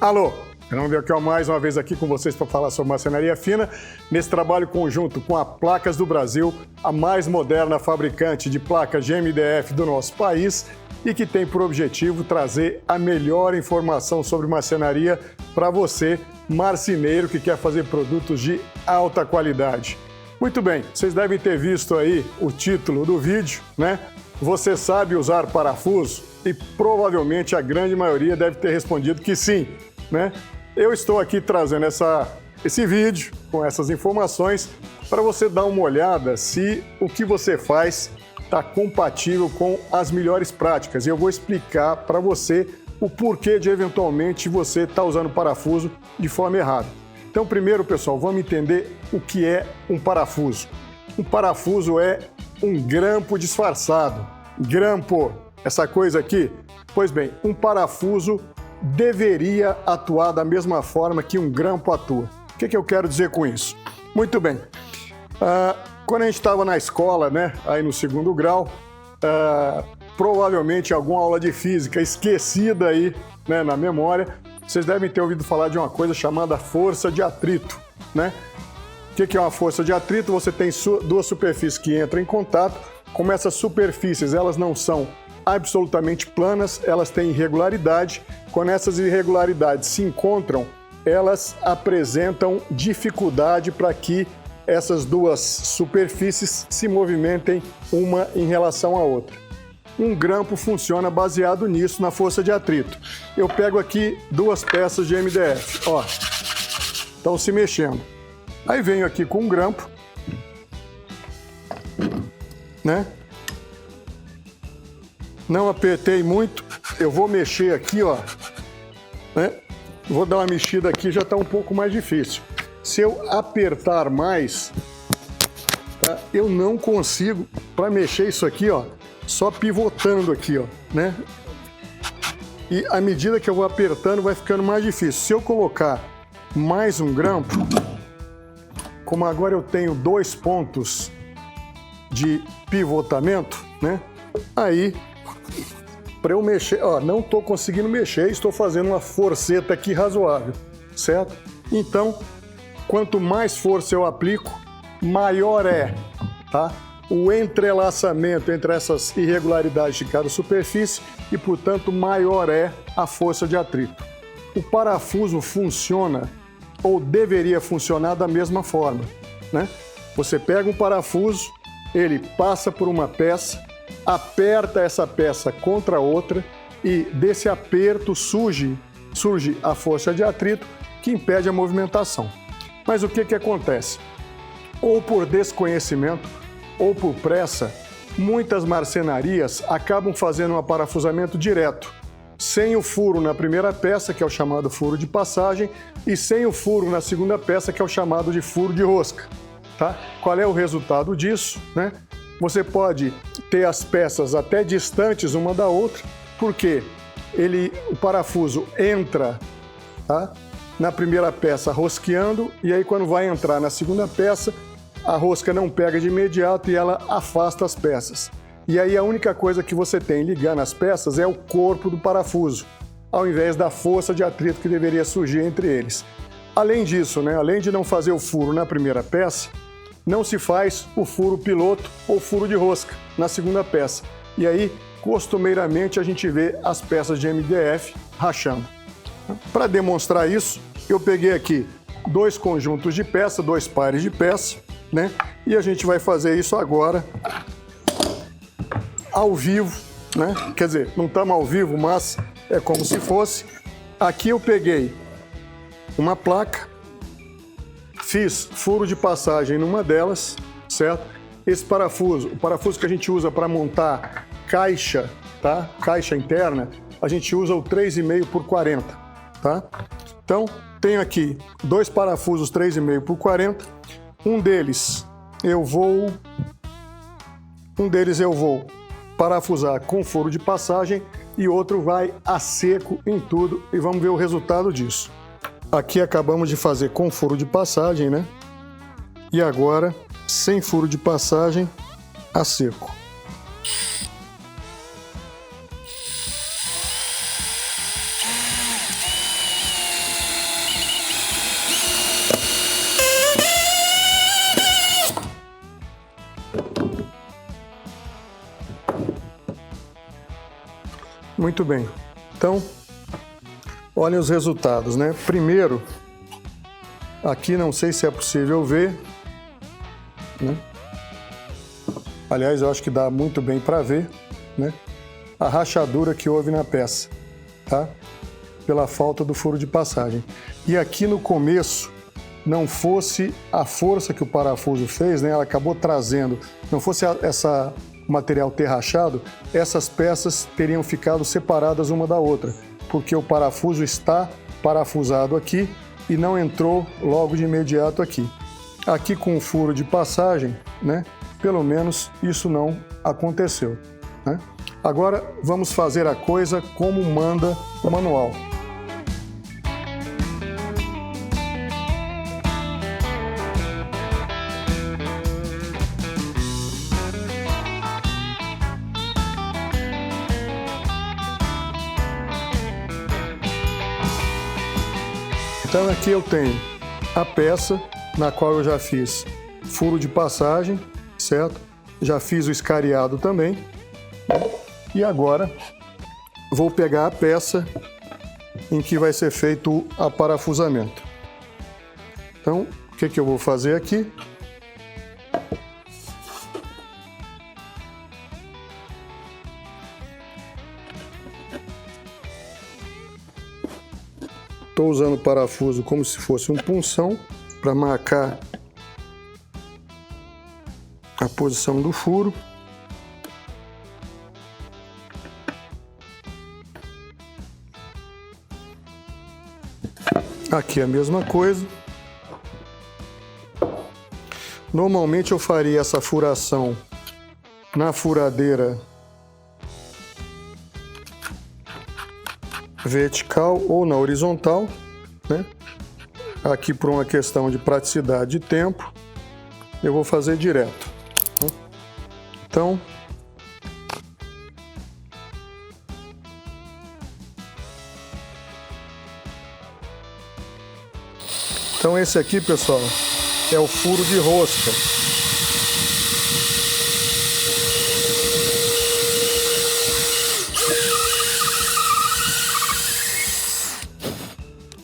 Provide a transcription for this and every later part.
Alô, Fernando Belchior mais uma vez aqui com vocês para falar sobre marcenaria fina, nesse trabalho conjunto com a Placas do Brasil, a mais moderna fabricante de placas de MDF do nosso país e que tem por objetivo trazer a melhor informação sobre marcenaria para você, marceneiro que quer fazer produtos de alta qualidade. Muito bem, vocês devem ter visto aí o título do vídeo, né? Você sabe usar parafuso? E provavelmente a grande maioria deve ter respondido que sim, né? Eu estou aqui trazendo esse vídeo com essas informações para você dar uma olhada se o que você faz está compatível com as melhores práticas. E eu vou explicar para você o porquê de eventualmente você estar usando parafuso de forma errada. Então, primeiro, pessoal, vamos entender o que é um parafuso. Um parafuso é um grampo disfarçado. Grampo, essa coisa aqui. Pois bem, um parafuso deveria atuar da mesma forma que um grampo atua. O que eu quero dizer com isso? Muito bem. Quando a gente estava na escola, né, aí no segundo grau, provavelmente alguma aula de física esquecida aí, né, na memória, vocês devem ter ouvido falar de uma coisa chamada força de atrito, né? O que é uma força de atrito? Você tem duas superfícies que entram em contato. Como essas superfícies, elas não são absolutamente planas, elas têm irregularidade. Quando essas irregularidades se encontram, elas apresentam dificuldade para que essas duas superfícies se movimentem uma em relação à outra. Um grampo funciona baseado nisso, na força de atrito. Eu pego aqui duas peças de MDF, ó, estão se mexendo. Aí venho aqui com um grampo, né? Não apertei muito, eu vou mexer aqui, ó, né? Vou dar uma mexida aqui, já está um pouco mais difícil. Se eu apertar mais, tá? Eu não consigo, para mexer isso aqui, ó, só pivotando aqui, ó, né? E à medida que eu vou apertando, vai ficando mais difícil. Se eu colocar mais um grampo, como agora eu tenho 2 pontos de pivotamento, né? Aí, para eu mexer, ó, não estou conseguindo mexer, estou fazendo uma forceta aqui razoável, certo? Então, quanto mais força eu aplico, maior é, tá? O entrelaçamento entre essas irregularidades de cada superfície e, portanto, maior é a força de atrito. O parafuso funciona ou deveria funcionar da mesma forma, né? Você pega um parafuso, ele passa por uma peça, aperta essa peça contra a outra e desse aperto surge a força de atrito que impede a movimentação. Mas o que acontece? Ou por desconhecimento ou por pressa, muitas marcenarias acabam fazendo um aparafusamento direto, sem o furo na primeira peça, que é o chamado furo de passagem, e sem o furo na segunda peça, que é o chamado de furo de rosca. Tá? Qual é o resultado disso, né? Você pode ter as peças até distantes uma da outra, porque o parafuso entra, tá, na primeira peça rosqueando, e aí quando vai entrar na segunda peça, a rosca não pega de imediato e ela afasta as peças. E aí a única coisa que você tem ligando as peças é o corpo do parafuso, ao invés da força de atrito que deveria surgir entre eles. Além disso, né, além de não fazer o furo na primeira peça, não se faz o furo piloto ou furo de rosca na segunda peça. E aí, costumeiramente, a gente vê as peças de MDF rachando. Para demonstrar isso, eu peguei aqui 2 conjuntos de peça, 2 pares de peça, né? E a gente vai fazer isso agora ao vivo, né? Quer dizer, não estamos ao vivo, mas é como se fosse. Aqui eu peguei uma placa, fiz furo de passagem numa delas, certo? Esse parafuso, o parafuso que a gente usa para montar caixa, tá? Caixa interna, a gente usa o 3,5 por 40, tá? Então, tenho aqui 2 parafusos 3,5 por 40. Um deles eu vou parafusar com furo de passagem e outro vai a seco em tudo e vamos ver o resultado disso. Aqui acabamos de fazer com furo de passagem, né? E agora, sem furo de passagem, a seco. Muito bem. Então, olhem os resultados, né? Primeiro, aqui não sei se é possível ver, né? Aliás, eu acho que dá muito bem para ver, né? A rachadura que houve na peça, tá? Pela falta do furo de passagem. E aqui no começo, não fosse a força que o parafuso fez, né? Ela acabou trazendo, não fosse essa material ter rachado, essas peças teriam ficado separadas uma da outra, porque o parafuso está parafusado aqui e não entrou logo de imediato aqui. Aqui com o furo de passagem, né? Pelo menos isso não aconteceu, né? Agora vamos fazer a coisa como manda o manual. Então aqui eu tenho a peça na qual eu já fiz furo de passagem, certo? Já fiz o escariado também. E agora vou pegar a peça em que vai ser feito o aparafusamento. Então, o que eu vou fazer aqui? Estou usando o parafuso como se fosse um punção para marcar a posição do furo. Aqui a mesma coisa. Normalmente eu faria essa furação na furadeira vertical ou na horizontal, né? Aqui por uma questão de praticidade de tempo, eu vou fazer direto. Então, esse aqui, pessoal, é o furo de rosca.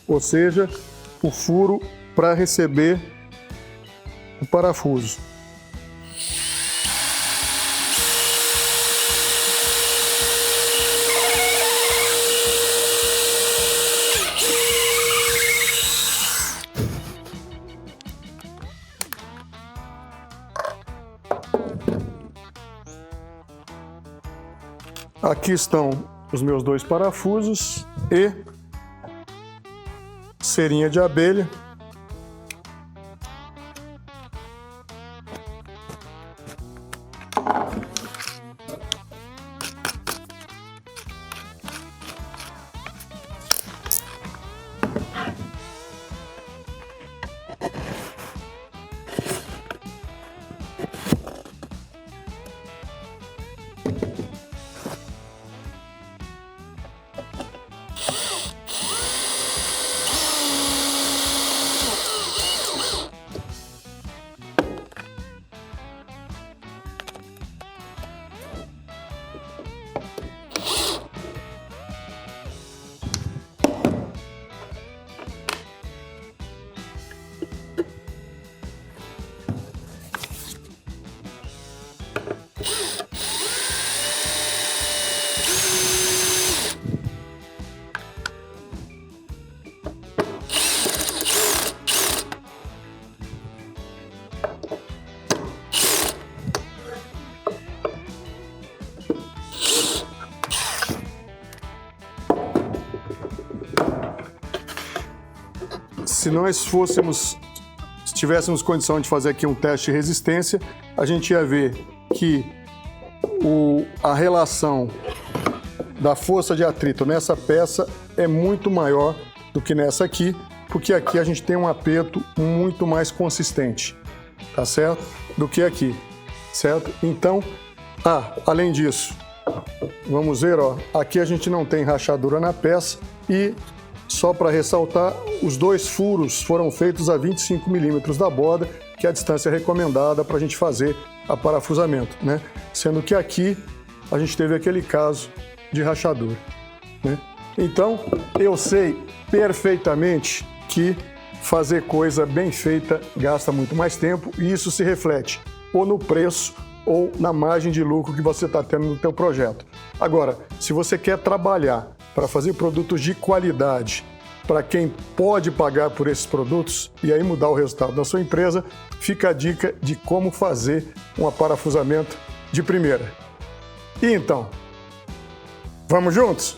Ou seja, o furo para receber o parafuso. Aqui estão os meus dois parafusos e cerinha de abelha. Se nós tivéssemos condição de fazer aqui um teste de resistência, a gente ia ver que a relação da força de atrito nessa peça é muito maior do que nessa aqui, porque aqui a gente tem um aperto muito mais consistente, tá certo? Do que aqui, certo? Então, além disso, vamos ver, ó, aqui a gente não tem rachadura na peça e, só para ressaltar, os dois furos foram feitos a 25 milímetros da borda, que é a distância recomendada para a gente fazer a parafusamento, né? Sendo que aqui a gente teve aquele caso de rachadura, né? Então, eu sei perfeitamente que fazer coisa bem feita gasta muito mais tempo e isso se reflete ou no preço ou na margem de lucro que você está tendo no teu projeto. Agora, se você quer trabalhar para fazer produtos de qualidade para quem pode pagar por esses produtos e aí mudar o resultado da sua empresa, fica a dica de como fazer um aparafusamento de primeira. E então, vamos juntos?